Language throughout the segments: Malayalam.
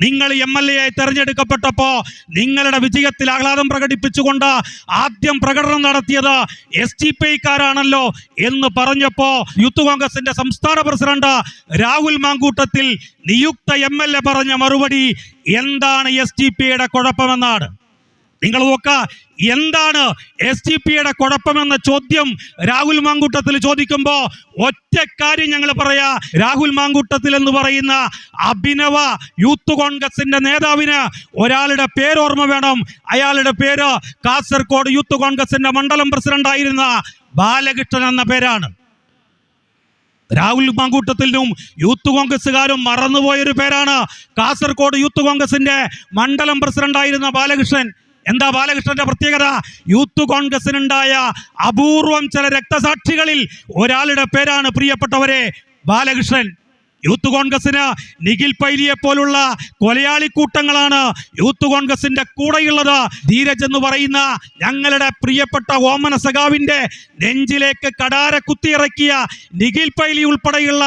നിങ്ങൾ MLA ആയി തെരഞ്ഞെടുക്കപ്പെട്ടപ്പോൾ നിങ്ങളുടെ വിജയത്തിൽ ആഹ്ലാദം പ്രകടിപ്പിച്ചുകൊണ്ട് ആദ്യം പ്രകടനം നടത്തിയത് SDPIക്കാരാണല്ലോ എന്ന് പറഞ്ഞപ്പോൾ യൂത്ത് കോൺഗ്രസിന്റെ സംസ്ഥാന പ്രസിഡന്റ് രാഹുൽ മാങ്കൂട്ടത്തിൽ നിയുക്ത MLA പറഞ്ഞ മറുപടി എന്താണ് SDPIയുടെ കുഴപ്പമെന്നാണ്. നിങ്ങൾ നോക്ക, എന്താണ് SDPIയുടെ കുഴപ്പമെന്ന ചോദ്യം രാഹുൽ മാങ്കൂട്ടത്തിൽ ചോദിക്കുമ്പോൾ ഒറ്റ കാര്യം ഞങ്ങൾ പറയാ, രാഹുൽ മാങ്കൂട്ടത്തിൽ എന്ന് പറയുന്ന അഭിനവ യൂത്ത് കോൺഗ്രസിന്റെ നേതാവിന് ഒരാളുടെ പേര് ഓർമ്മ വേണം. അയാളുടെ പേര് കാസർഗോഡ് യൂത്ത് കോൺഗ്രസിന്റെ മണ്ഡലം പ്രസിഡന്റ് ആയിരുന്ന ബാലകൃഷ്ണൻ എന്ന പേരാണ്. രാഹുൽ മാങ്കൂട്ടത്തിലും യൂത്ത് കോൺഗ്രസ്സുകാരും മറന്നുപോയൊരു പേരാണ് കാസർഗോഡ് യൂത്ത് കോൺഗ്രസിന്റെ മണ്ഡലം പ്രസിഡന്റ് ആയിരുന്ന ബാലകൃഷ്ണൻ. എന്താ ബാലകൃഷ്ണന്റെ പ്രത്യേകത? യൂത്ത് കോൺഗ്രസിനുണ്ടായ അപൂർവം ചില രക്തസാക്ഷികളിൽ ഒരാളുടെ പേരാണ് പ്രിയപ്പെട്ടവരെ ബാലകൃഷ്ണൻ. യൂത്ത് കോൺഗ്രസിന് നിഖിൽ പൈലിയെ പോലുള്ള കൊലയാളിക്കൂട്ടങ്ങളാണ് യൂത്ത് കോൺഗ്രസിന്റെ കൂടെയുള്ളത്. ധീരജ് എന്ന് പറയുന്ന ഞങ്ങളുടെ പ്രിയപ്പെട്ട ഓമന സഖാവിന്റെ നെഞ്ചിലേക്ക് കടാര കുത്തിയിറക്കിയ നിഖിൽ പൈലി ഉൾപ്പെടെയുള്ള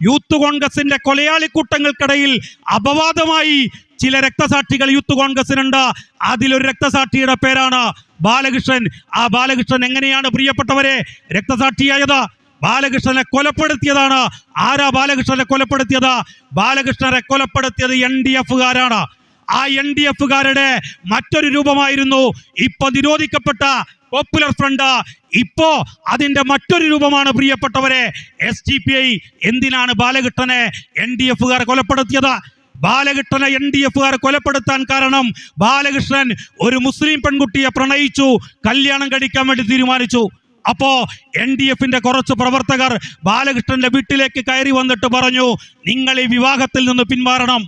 യൂത്ത് കോൺഗ്രസിന്റെ കൊലയാളിക്കൂട്ടങ്ങൾക്കിടയിൽ അപവാദമായി ചില രക്തസാക്ഷികൾ യൂത്ത് കോൺഗ്രസിനുണ്ട്. അതിലൊരു രക്തസാക്ഷിയുടെ പേരാണ് ബാലകൃഷ്ണൻ. ആ ബാലകൃഷ്ണൻ എങ്ങനെയാണ് പ്രിയപ്പെട്ടവരെ രക്തസാക്ഷിയായത്? ബാലകൃഷ്ണനെ കൊലപ്പെടുത്തിയതാണ്. ആരാ ബാലകൃഷ്ണനെ കൊലപ്പെടുത്തിയത്? ബാലകൃഷ്ണനെ കൊലപ്പെടുത്തിയത് NDF-കാരാണ്. ആ NDF-കാരുടെ മറ്റൊരു രൂപമായിരുന്നു ഇപ്പൊ നിരോധിക്കപ്പെട്ട പോപ്പുലർ ഫ്രണ്ട്. ഇപ്പോ അതിന്റെ മറ്റൊരു രൂപമാണ് പ്രിയപ്പെട്ടവരെ SDPI. എന്തിനാണ് ബാലകൃഷ്ണനെ NDF-കാർ കൊലപ്പെടുത്തിയത്? ബാലകൃഷ്ണനെ NDF-കാർ കൊലപ്പെടുത്താൻ കാരണം ബാലകൃഷ്ണൻ ഒരു മുസ്ലിം പെൺകുട്ടിയെ പ്രണയിച്ചു, കല്യാണം കഴിക്കാൻ വേണ്ടി തീരുമാനിച്ചു. അപ്പോ NDF-ന്റെ കുറച്ച് പ്രവർത്തകർ ബാലകൃഷ്ണന്റെ വീട്ടിലേക്ക് കയറി വന്നിട്ട് പറഞ്ഞു, നിങ്ങൾ ഈ വിവാഹത്തിൽ നിന്ന് പിന്മാറണം,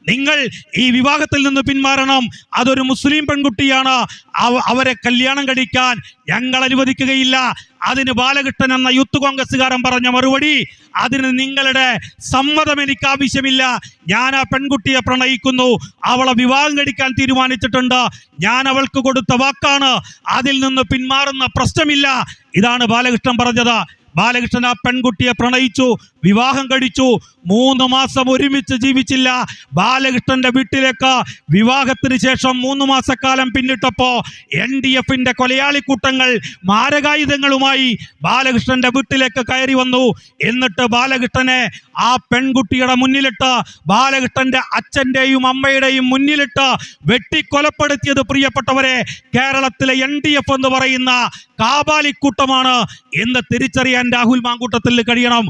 നിങ്ങൾ ഈ വിവാഹത്തിൽ നിന്ന് പിന്മാറണം. അതൊരു മുസ്ലിം പെൺകുട്ടിയാണ്, അവരെ കല്യാണം കഴിക്കാൻ ഞങ്ങൾ അനുവദിക്കുകയില്ല. അതിന് ബാലകൃഷ്ണൻ എന്ന യൂത്ത് കോൺഗ്രസ്സുകാരൻ പറഞ്ഞ മറുപടി, അതിന് നിങ്ങളുടെ സമ്മതം എനിക്ക് ആവശ്യമില്ല. ഞാൻ ആ പെൺകുട്ടിയെ പ്രണയിക്കുന്നു, അവളെ വിവാഹം കഴിക്കാൻ തീരുമാനിച്ചിട്ടുണ്ട്, ഞാൻ അവൾക്ക് കൊടുത്ത വാക്കാണ്, അതിൽ നിന്ന് പിന്മാറുന്ന പ്രശ്നമില്ല. ഇതാണ് ബാലകൃഷ്ണൻ പറഞ്ഞത്. ബാലകൃഷ്ണൻ ആ പെൺകുട്ടിയെ പ്രണയിച്ചു, വിവാഹം കഴിച്ചു. 3 മാസം ഒരുമിച്ച് ജീവിച്ചില്ല. ബാലകൃഷ്ണന്റെ വീട്ടിലേക്ക് വിവാഹത്തിന് ശേഷം 3 മാസക്കാലം പിന്നിട്ടപ്പോ NDF-ന്റെ കൊലയാളിക്കൂട്ടങ്ങൾ മാരകായുധങ്ങളുമായി ബാലകൃഷ്ണന്റെ വീട്ടിലേക്ക് കയറി വന്നു. എന്നിട്ട് ബാലകൃഷ്ണനെ ആ പെൺകുട്ടിയുടെ മുന്നിലിട്ട്, ബാലകൃഷ്ണന്റെ അച്ഛന്റെയും അമ്മയുടെയും മുന്നിലിട്ട് വെട്ടിക്കൊലപ്പെടുത്തിയത് പ്രിയപ്പെട്ടവരെ കേരളത്തിലെ NDF എന്ന് പറയുന്ന കാബാലിക്കൂട്ടമാണ് എന്ന് തിരിച്ചറിയാൻ രാഹുൽ മാങ്കൂട്ടത്തിൽ കഴിയണം.